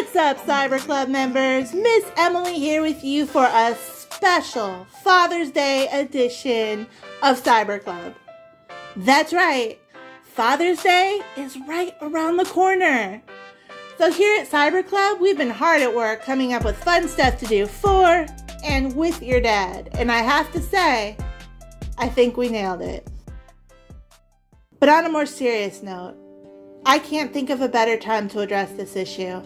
What's up, Cyber Club members? Miss Emily here with you for a special Father's Day edition of Cyber Club. That's right, Father's Day is right around the corner. So here at Cyber Club, we've been hard at work coming up with fun stuff to do for and with your dad. And I have to say, I think we nailed it. But on a more serious note, I can't think of a better time to address this issue.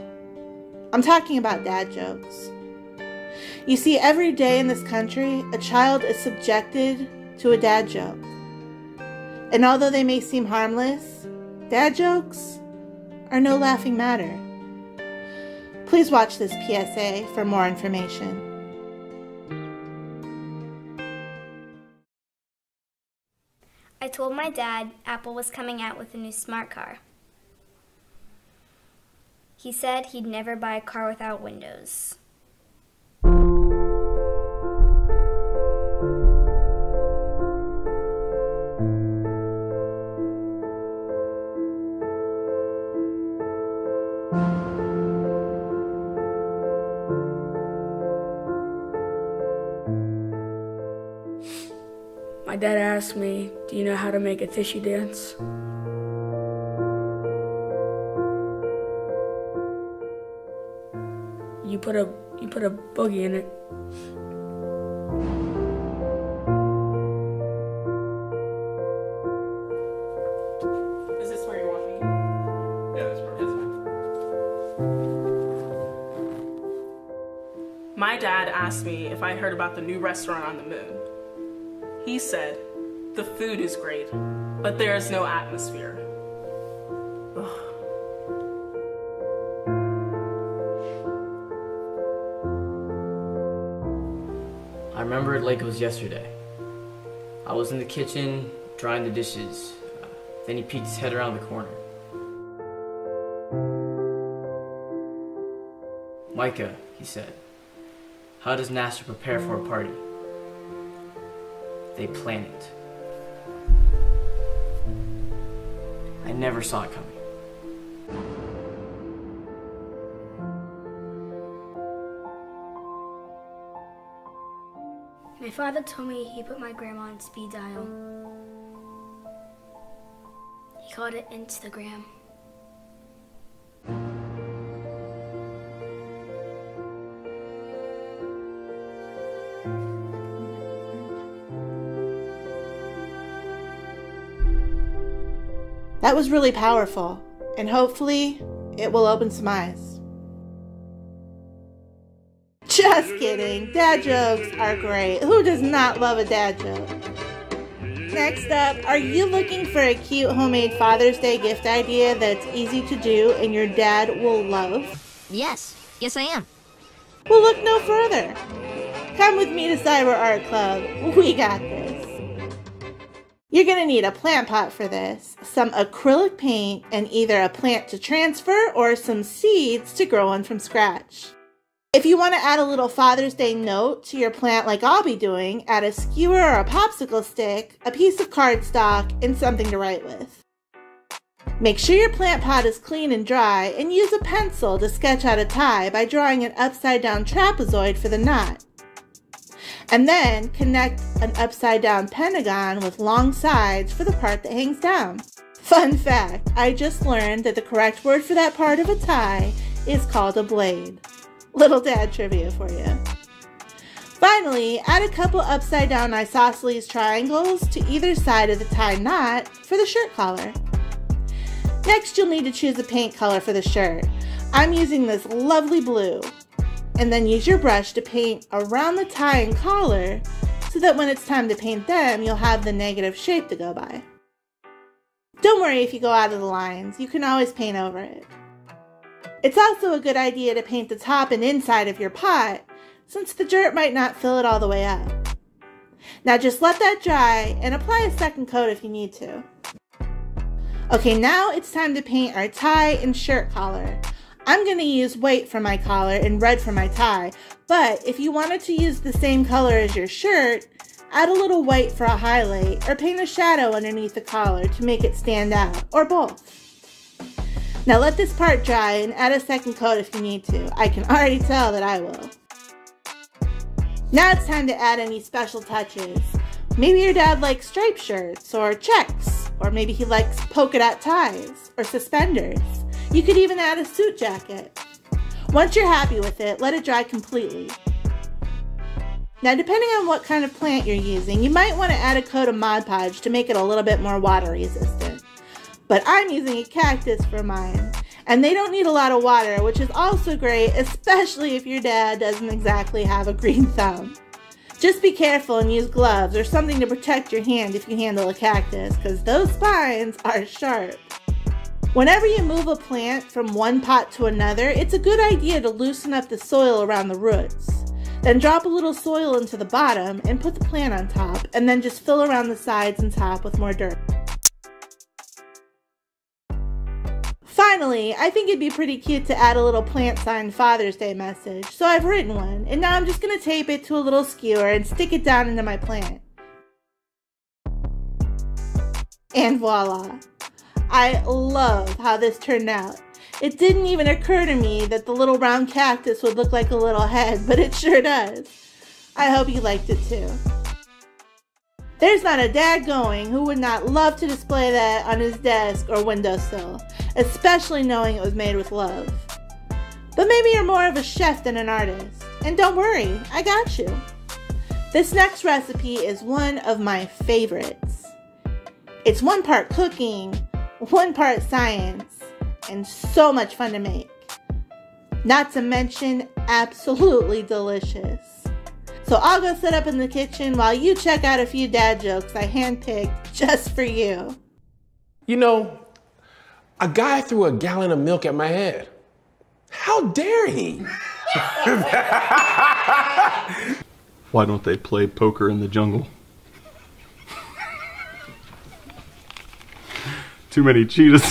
I'm talking about dad jokes. You see, every day in this country, a child is subjected to a dad joke. And although they may seem harmless, dad jokes are no laughing matter. Please watch this PSA for more information. I told my dad Apple was coming out with a new smart car. He said he'd never buy a car without windows. My dad asked me, "Do you know how to make a tissue dance?" You put a boogie in it. Is this where you want me? Yeah, that's perfect. My dad asked me if I heard about the new restaurant on the moon. He said, the food is great, but there is no atmosphere. Ugh. I remember it like it was yesterday. I was in the kitchen, drying the dishes. Then he peeked his head around the corner. "Micah," he said, "how does NASA prepare for a party?" "They plan it." I never saw it coming. My father told me he put my grandma on speed dial. He called it Instagram. That was really powerful, and hopefully it will open some eyes. Just kidding, dad jokes are great. Who does not love a dad joke? Next up, are you looking for a cute homemade Father's Day gift idea that's easy to do and your dad will love? Yes I am. Well, look no further. Come with me to Cyber Art Club. We got this. You're going to need a plant pot for this, some acrylic paint, and either a plant to transfer or some seeds to grow one from scratch. If you want to add a little Father's Day note to your plant like I'll be doing, add a skewer or a popsicle stick, a piece of cardstock, and something to write with. Make sure your plant pot is clean and dry, and use a pencil to sketch out a tie by drawing an upside-down trapezoid for the knot. And then connect an upside-down pentagon with long sides for the part that hangs down. Fun fact, I just learned that the correct word for that part of a tie is called a blade. Little dad trivia for you. Finally, add a couple upside-down isosceles triangles to either side of the tie knot for the shirt collar. Next, you'll need to choose a paint color for the shirt. I'm using this lovely blue. And then use your brush to paint around the tie and collar so that when it's time to paint them, you'll have the negative shape to go by. Don't worry if you go out of the lines, you can always paint over it. It's also a good idea to paint the top and inside of your pot since the dirt might not fill it all the way up. Now just let that dry and apply a second coat if you need to. Okay, now it's time to paint our tie and shirt collar. I'm going to use white for my collar and red for my tie, but if you wanted to use the same color as your shirt, add a little white for a highlight or paint a shadow underneath the collar to make it stand out, or both. Now let this part dry and add a second coat if you need to. I can already tell that I will. Now it's time to add any special touches. Maybe your dad likes striped shirts or checks, or maybe he likes polka dot ties or suspenders. You could even add a suit jacket. Once you're happy with it, let it dry completely. Now depending on what kind of plant you're using, you might want to add a coat of Mod Podge to make it a little bit more water resistant. But I'm using a cactus for mine, and they don't need a lot of water, which is also great, especially if your dad doesn't exactly have a green thumb. Just be careful and use gloves or something to protect your hand if you handle a cactus, because those spines are sharp. Whenever you move a plant from one pot to another, it's a good idea to loosen up the soil around the roots. Then drop a little soil into the bottom and put the plant on top, and then just fill around the sides and top with more dirt. Finally, I think it'd be pretty cute to add a little plant-signed Father's Day message, so I've written one, and now I'm just going to tape it to a little skewer and stick it down into my plant. And voila! I love how this turned out. It didn't even occur to me that the little round cactus would look like a little head, but it sure does. I hope you liked it too. There's not a dad going who would not love to display that on his desk or windowsill, especially knowing it was made with love. But maybe you're more of a chef than an artist, and don't worry, I got you. This next recipe is one of my favorites. It's one part cooking, one part science, and so much fun to make. Not to mention, absolutely delicious. So I'll go set up in the kitchen while you check out a few dad jokes I handpicked just for you. You know, a guy threw a gallon of milk at my head. How dare he? Why don't they play poker in the jungle? Too many cheetahs.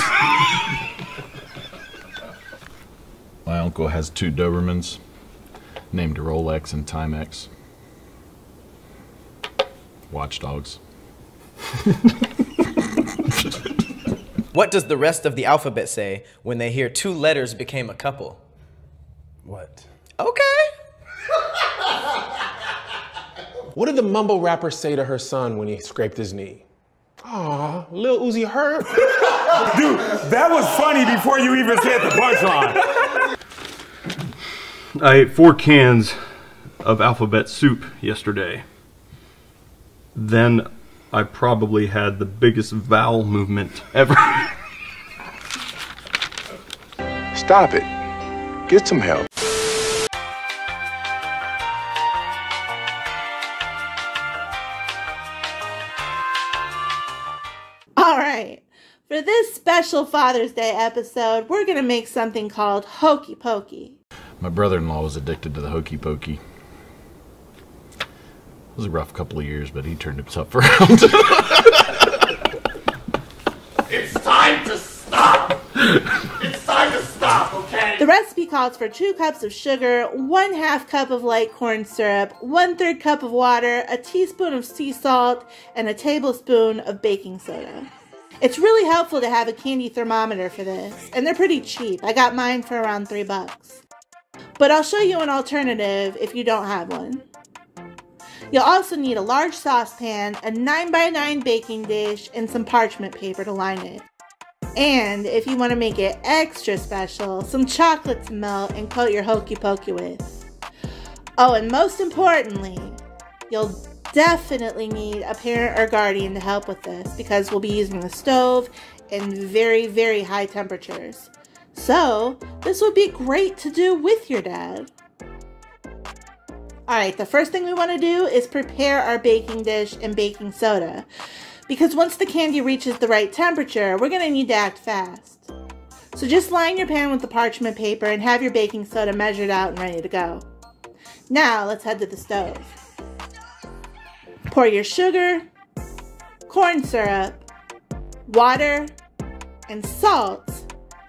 My uncle has 2 Dobermans named Rolex and Timex. Watchdogs. What does the rest of the alphabet say when they hear 2 letters became a couple? What? Okay. What did the mumble rapper say to her son when he scraped his knee? Aw, Lil Uzi hurt. Dude, that was funny before you even said the punchline. I ate 4 cans of alphabet soup yesterday. Then I probably had the biggest vowel movement ever. Stop it. Get some help. Alright, for this special Father's Day episode, we're going to make something called Hokey Pokey. My brother-in-law was addicted to the hokey pokey. It was a rough couple of years, but he turned himself around. It's time to stop! It's time to stop, okay? The recipe calls for 2 cups of sugar, 1/2 cup of light corn syrup, 1/3 cup of water, a teaspoon of sea salt, and a tablespoon of baking soda. It's really helpful to have a candy thermometer for this, and they're pretty cheap. I got mine for around $3. But I'll show you an alternative if you don't have one. You'll also need a large saucepan, a 9x9 baking dish, and some parchment paper to line it. And if you want to make it extra special, some chocolate to melt and coat your hokey pokey with. Oh, and most importantly, you'll definitely need a parent or guardian to help with this because we'll be using the stove in very, very high temperatures. So, this would be great to do with your dad. Alright, the first thing we want to do is prepare our baking dish and baking soda. Because once the candy reaches the right temperature, we're going to need to act fast. So just line your pan with the parchment paper and have your baking soda measured out and ready to go. Now, let's head to the stove. Pour your sugar, corn syrup, water, and salt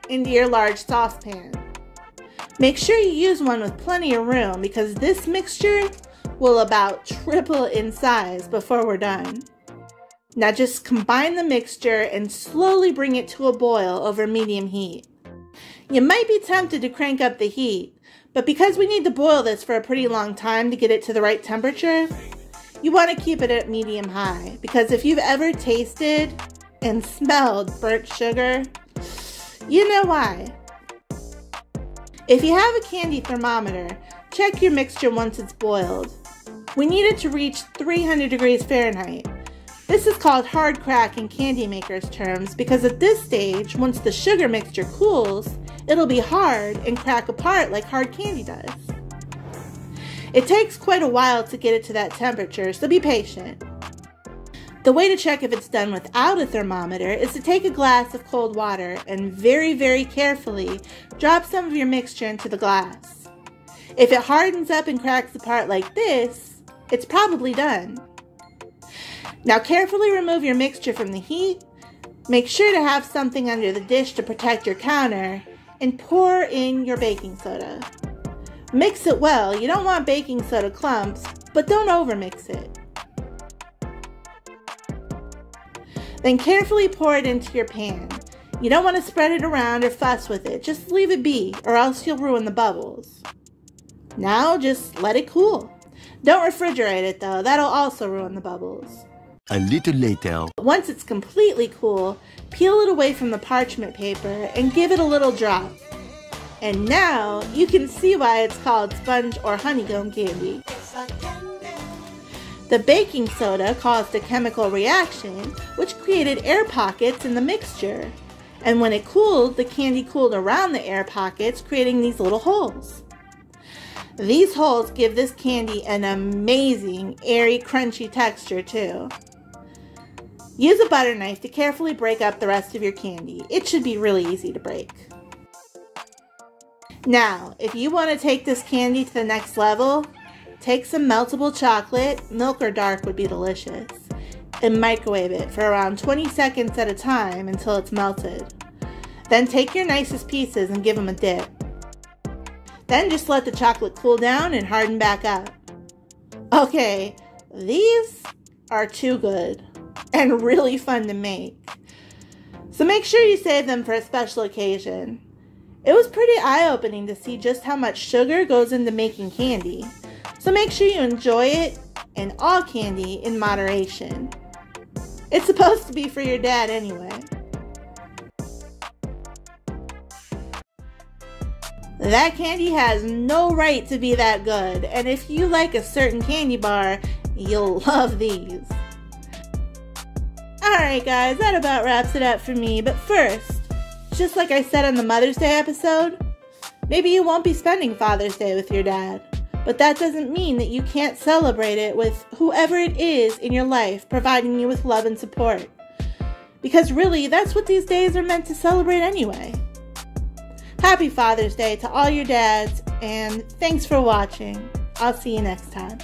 into your large saucepan. Make sure you use one with plenty of room because this mixture will about triple in size before we're done. Now just combine the mixture and slowly bring it to a boil over medium heat. You might be tempted to crank up the heat, but because we need to boil this for a pretty long time to get it to the right temperature, you want to keep it at medium high, because if you've ever tasted and smelled burnt sugar, you know why. If you have a candy thermometer, check your mixture once it's boiled. We need it to reach 300 degrees Fahrenheit. This is called hard crack in candy makers terms because at this stage, once the sugar mixture cools, it'll be hard and crack apart like hard candy does. It takes quite a while to get it to that temperature, so be patient. The way to check if it's done without a thermometer is to take a glass of cold water and very, very carefully drop some of your mixture into the glass. If it hardens up and cracks apart like this, it's probably done. Now carefully remove your mixture from the heat, make sure to have something under the dish to protect your counter, and pour in your baking soda. Mix it well. You don't want baking soda clumps, but don't overmix it. Then carefully pour it into your pan. You don't want to spread it around or fuss with it. Just leave it be, or else you'll ruin the bubbles. Now just let it cool. Don't refrigerate it though, that'll also ruin the bubbles. A little later. Once it's completely cool, peel it away from the parchment paper and give it a little drop. And now you can see why it's called sponge or honeycomb candy. The baking soda caused a chemical reaction which created air pockets in the mixture. And when it cooled, the candy cooled around the air pockets, creating these little holes. These holes give this candy an amazing, airy, crunchy texture too. Use a butter knife to carefully break up the rest of your candy. It should be really easy to break. Now, if you want to take this candy to the next level, take some meltable chocolate, milk or dark would be delicious, and microwave it for around 20 seconds at a time until it's melted. Then take your nicest pieces and give them a dip. Then just let the chocolate cool down and harden back up. Okay, these are too good and really fun to make. So make sure you save them for a special occasion. It was pretty eye-opening to see just how much sugar goes into making candy. So make sure you enjoy it and all candy in moderation. It's supposed to be for your dad anyway. That candy has no right to be that good, and if you like a certain candy bar, you'll love these. Alright guys, that about wraps it up for me, but first, just like I said on the Mother's Day episode, maybe you won't be spending Father's Day with your dad, but that doesn't mean that you can't celebrate it with whoever it is in your life providing you with love and support. Because really, that's what these days are meant to celebrate anyway. Happy Father's Day to all your dads, and thanks for watching. I'll see you next time.